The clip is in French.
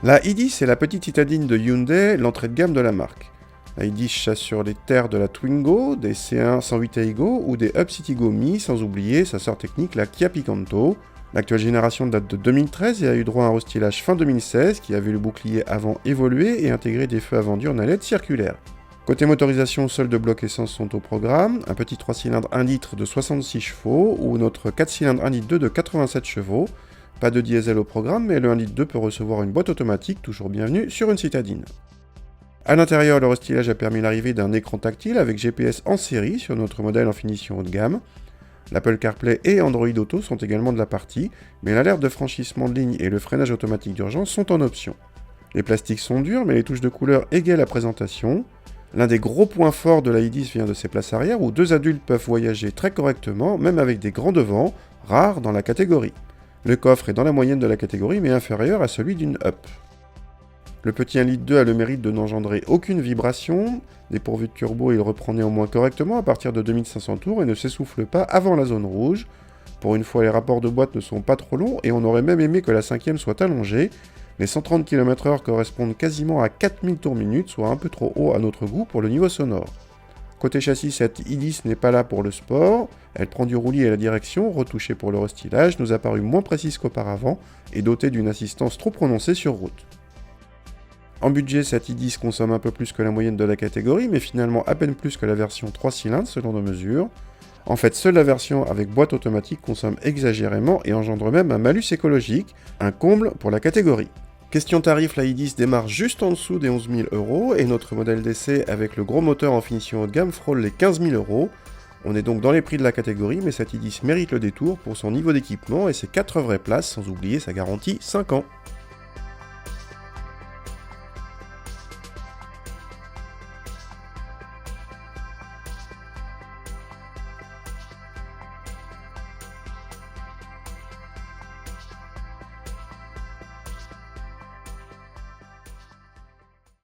La i10 est la petite citadine de Hyundai, l'entrée de gamme de la marque. La i10 chasse sur les terres de la Twingo, des C1 108 Aygo ou des Hub Citigo Mi, sans oublier sa sœur technique, la Kia Picanto. L'actuelle génération date de 2013 et a eu droit à un restylage fin 2016 qui a vu le bouclier avant évoluer et intégrer des feux avant dur en LED circulaire. Côté motorisation, seuls deux blocs essence sont au programme, un petit 3 cylindres 1 litre de 66 chevaux ou notre 4 cylindres 1 litre 2 de 87 chevaux. Pas de diesel au programme, mais le 1 litre 2 peut recevoir une boîte automatique, toujours bienvenue sur une citadine. A l'intérieur, le restylage a permis l'arrivée d'un écran tactile avec GPS en série sur notre modèle en finition haut de gamme. L'Apple CarPlay et Android Auto sont également de la partie, mais l'alerte de franchissement de ligne et le freinage automatique d'urgence sont en option. Les plastiques sont durs, mais les touches de couleur égayent la présentation. L'un des gros points forts de la i10 vient de ses places arrière, où deux adultes peuvent voyager très correctement, même avec des grands devants, rares dans la catégorie. Le coffre est dans la moyenne de la catégorie, mais inférieur à celui d'une Up. Le petit 1 litre 2 a le mérite de n'engendrer aucune vibration. Dépourvu de turbo, il reprend néanmoins correctement à partir de 2500 tours et ne s'essouffle pas avant la zone rouge. Pour une fois, les rapports de boîte ne sont pas trop longs et on aurait même aimé que la cinquième soit allongée. Les 130 km/h correspondent quasiment à 4000 tours minute, soit un peu trop haut à notre goût pour le niveau sonore. Côté châssis, cette i10 n'est pas là pour le sport. Elle prend du roulis à la direction, retouchée pour le restylage, nous a paru moins précise qu'auparavant et dotée d'une assistance trop prononcée sur route. En budget, cette i10 consomme un peu plus que la moyenne de la catégorie, mais finalement à peine plus que la version 3 cylindres selon nos mesures. En fait, seule la version avec boîte automatique consomme exagérément et engendre même un malus écologique, un comble pour la catégorie. Question tarif, la i10 démarre juste en dessous des 11 000 € et notre modèle d'essai avec le gros moteur en finition haut de gamme frôle les 15 000 €. On est donc dans les prix de la catégorie, mais cette i10 mérite le détour pour son niveau d'équipement et ses 4 vraies places, sans oublier sa garantie 5 ans.